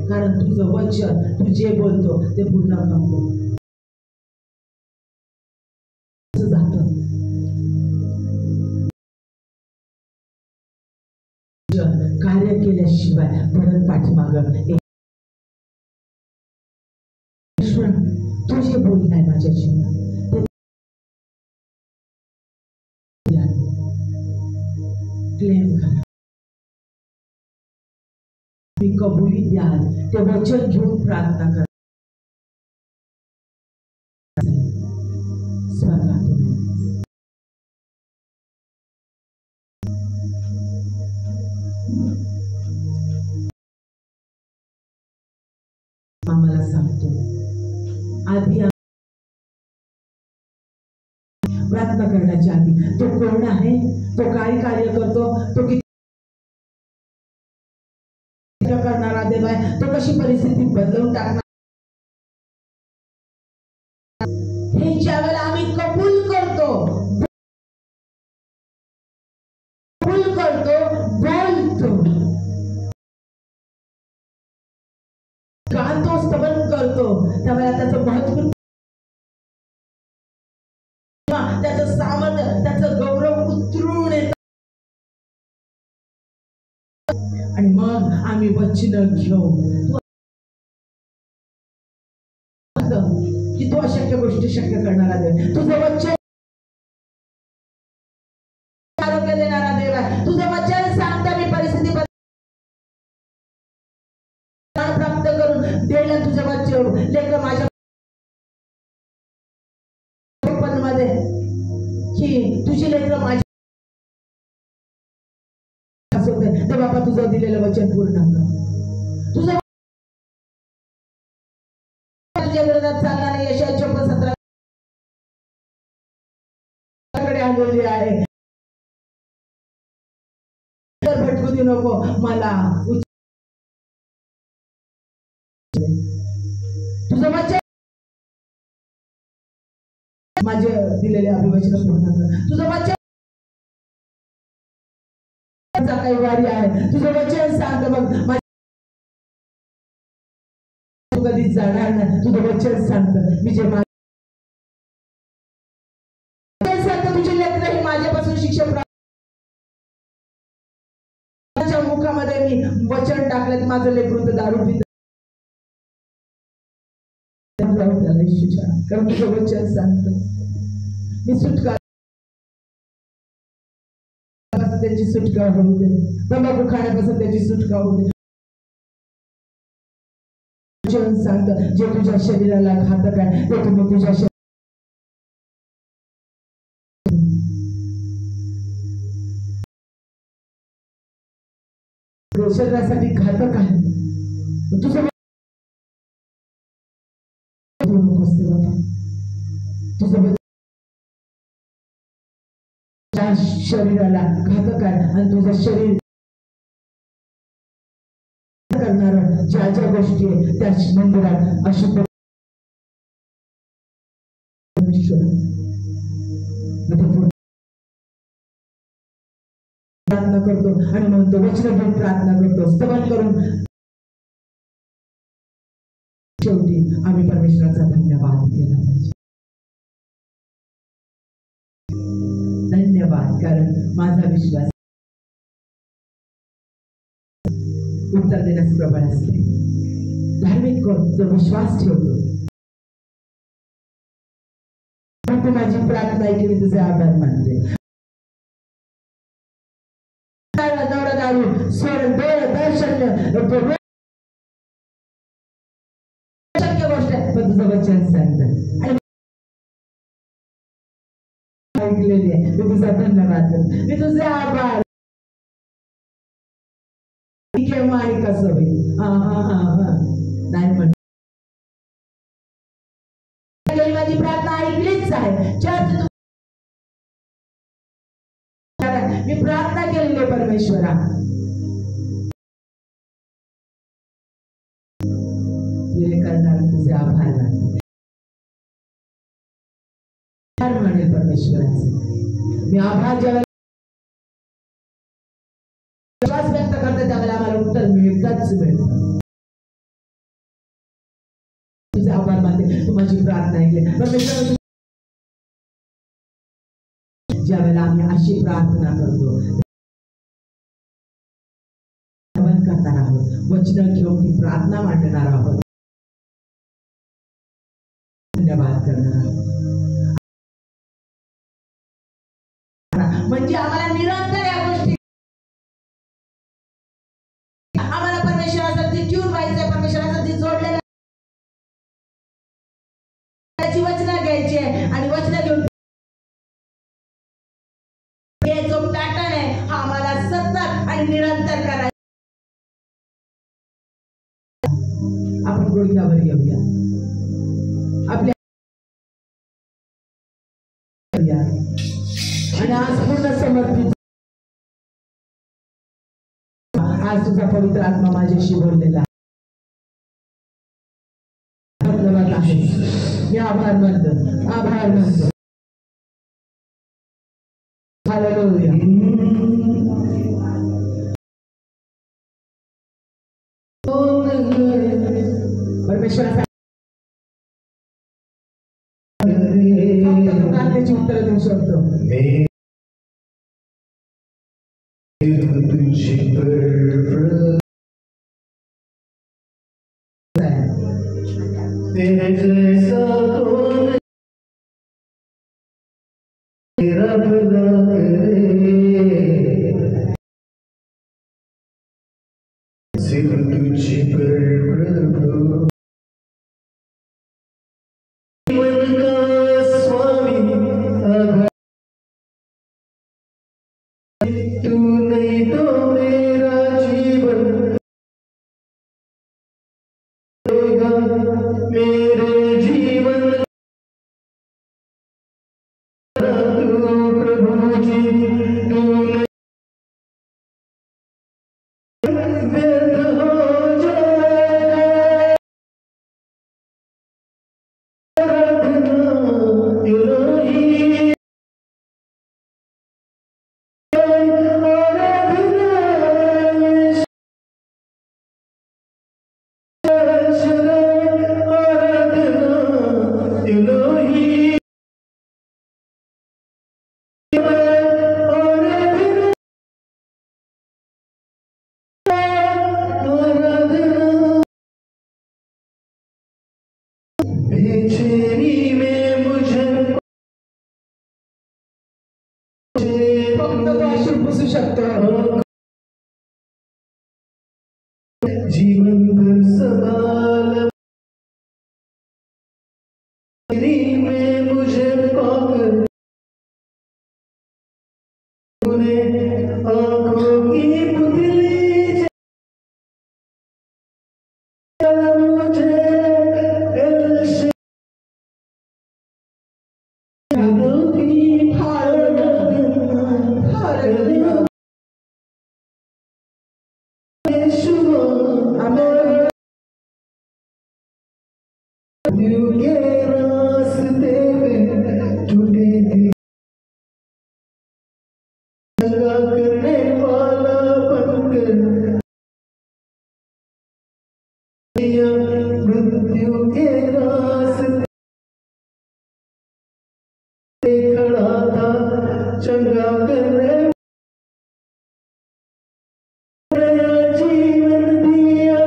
कारण तुझं वचन तू जे बोलतो ते पूर्ण करतो. जात कार्य केल्याशिवाय परत पाठीमाग तू जे बोललाय माझ्या जीवनात क्लेम करा. मी कबुली द्याल ते वचन घेऊन प्रार्थना करा. आम्हाला सांगतो आधी प्रार्थना करण्याच्या आधी तो कोण आहे, तो काय कार्य करतो, तो किती करणारा देव आहे, तो कशी परिस्थिती बदलून टाकणार, हे ज्यावेळेला आम्ही कबूल करतो बोलतो गातो स्तवन करतो, त्यावेळेला त्याचं महत्व, त्याचं सामर्थ्य, त्याचं गौरव उतरून येतं आणि मग आम्ही वचन घेऊ की तो अशक्य गोष्टी शक्य करणारा देव, तुझं वचन आरोग्य देणारा देव आहे. तुझं वचन सांगता मी परिस्थिती प्राप्त करून देईल. तुझं वचन लेकर माझ्या मध्ये की तुझी लेकर माझी ते बाबा तुझं दिलेलं वचन पूर्ण कर. तुझं विरोधात चालणार नाही. यशाया 14:17 कडे आलेली आहे. भटकू देऊ नको मला, तुझं वचन माझे दिलेले अभिवचन पूर्ण कर. तुझं वचन काही वारी आहे, तुझं वचन सांग. मग कधीच जाणार नाही. तुझं वचन सांगतं मी जे तुझे लेकरं ही माझ्यापासून शिक्षा मुखामध्ये मी वचन टाकलं. माझं लेकरू तर दारू पित कारण तुझं वचन सांगतं मी सुटका त्याची सुटका होऊ दे. तंबाखू खाण्यापासून त्याची सुटका होऊ दे. वचन सांगतं जे तुझ्या शरीराला घातक आहे ते तुम्ही तुझ्या शरीरासाठी घातक आहे. तुझं तुझं शरीराला घातक आहे आणि तुझं शरीर करणार ज्या ज्या गोष्टी आहे त्या मंदिरात अशुभ प्रार्थना करतो आणि म्हणतो वचनभर प्रार्थना करतो स्तवन करून शेवटी आम्ही परमेश्वराचा धन्यवाद केला पाहिजे. धन्यवाद कारण माझा विश्वास उत्तर देण्यास प्रबळ असते. धार्मिक जो विश्वास ठेवतो तू माझी प्रार्थना ऐकली तुझे आभार मानते. शक्य गोष्ट आहे पण तुझं वचन सांगतं आणि ऐकलेली आहे. मी तुझा धन्यवाद करतो. मी तुझे आभार केव्हा आणि कसं होईल नाही म्हण माझी प्रार्थना ऐकलीच आहे. मी प्रार्थना केलेली परमेश्वरा करणार तुझे आभार मानते. म्हणेल परमेश्वराचे मी आभार ज्यावेळेला विश्वास व्यक्त करते त्यावेळेला आम्हाला उत्तर मिळतच मिळतं. तुझे आभार मानते. तू माझी प्रार्थना ऐकली परमेश्वर. ज्यावेळेला आम्ही अशी प्रार्थना करतो करणार आहोत वचन घेऊन ती प्रार्थना मांडणार आहोत धन्यवाद करणार आहोत. म्हणजे आम्हाला निरंतर या गोष्टी आम्हाला परमेश्वरासाठी ट्यून व्हायचंय. परमेश्वरासाठी जोडलेलं त्याची वचनं घ्यायची आहे आणि वचनं घेऊन जो पॅटर्न आहे हा आम्हाला सतत आणि निरंतर करायचा. आपण गुडघ्यावर घेऊया आपल्या आणि आज पूर्ण समर्पित. आज तुझा पवित्र आत्मा माझ्याशी बोललेला धन्यवाद आहे. मी आभार मानतो. आभार मानतो. हालेलुया. परमेश्वराचा प्रार्थनेची उत्तर देऊ शकतो. मेरे जीवन तू प्रभु फक्त तो अश्रू पुसू शकतो. जीवन भर संभाल में मुझे पाकर तूने आंखों की पुतली मुझे के रास्ते में टूटे दिल लगा करने वाला बनकर मृत्यु के रास्ते खड़ा था चंगा करने जीवन दिया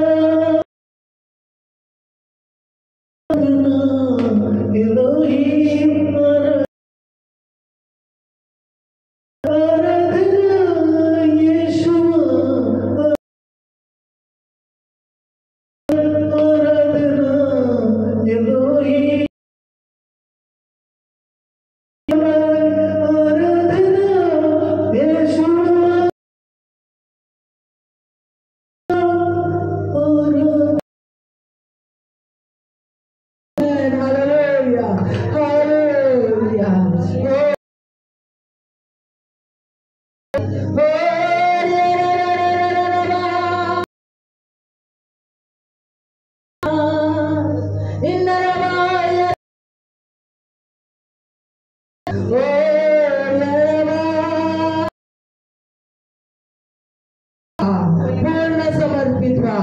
पूर्ण समर्पित व्हा.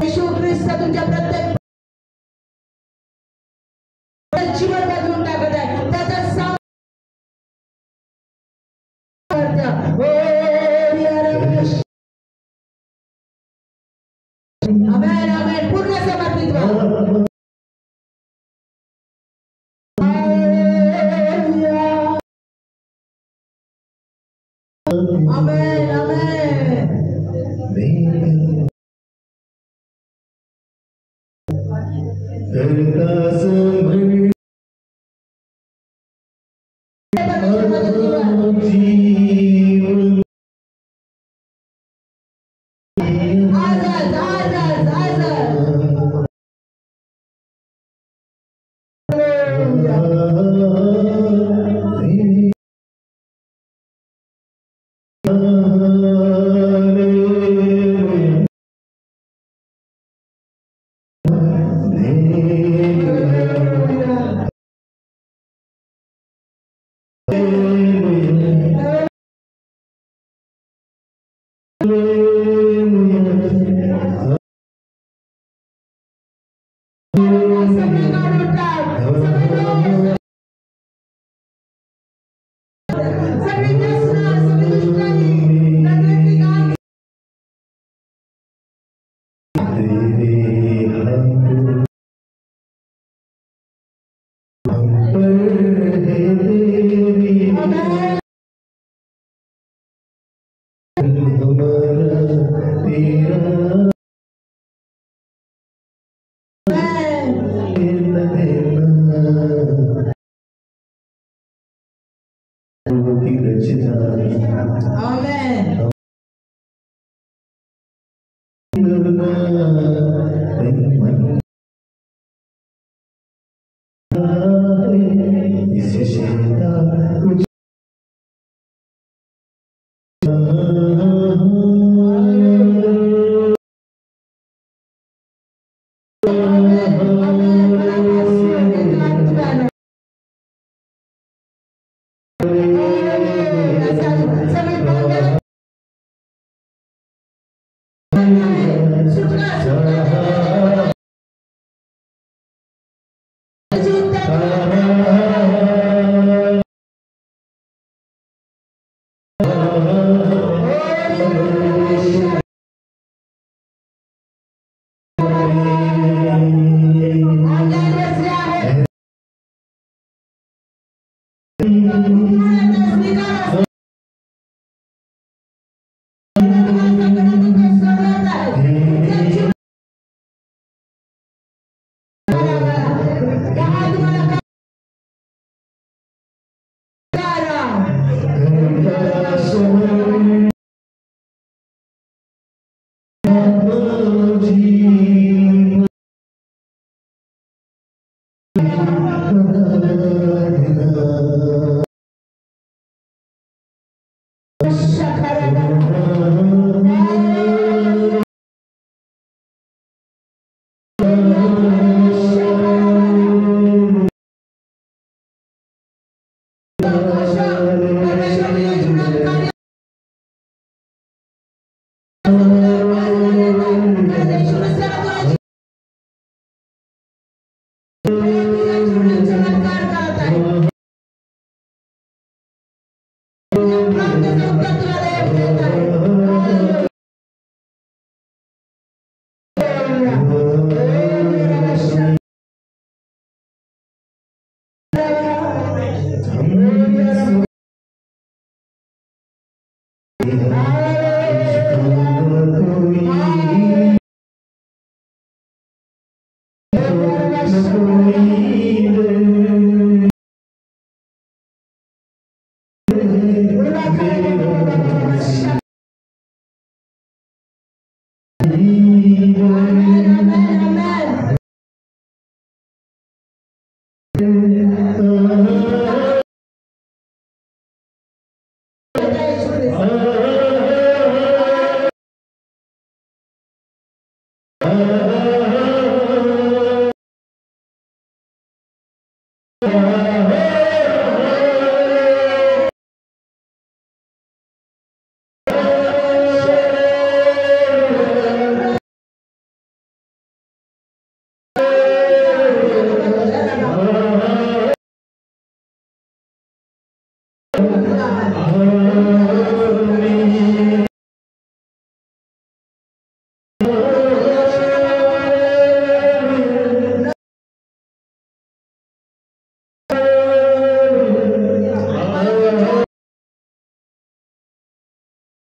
येशू ख्रिस्त तुमच्या प्रत्येक जीवन बदलून टाकत आहे. त्याचा आमेन आमेन. पूर्ण समर्पित व्हा. आमेन आमेन. करता संभल जीवन आजाद आजाद आजाद. Amen.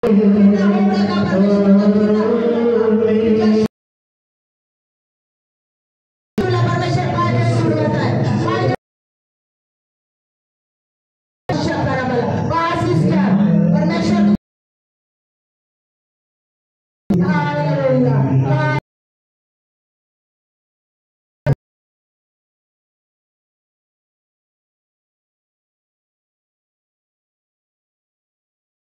Una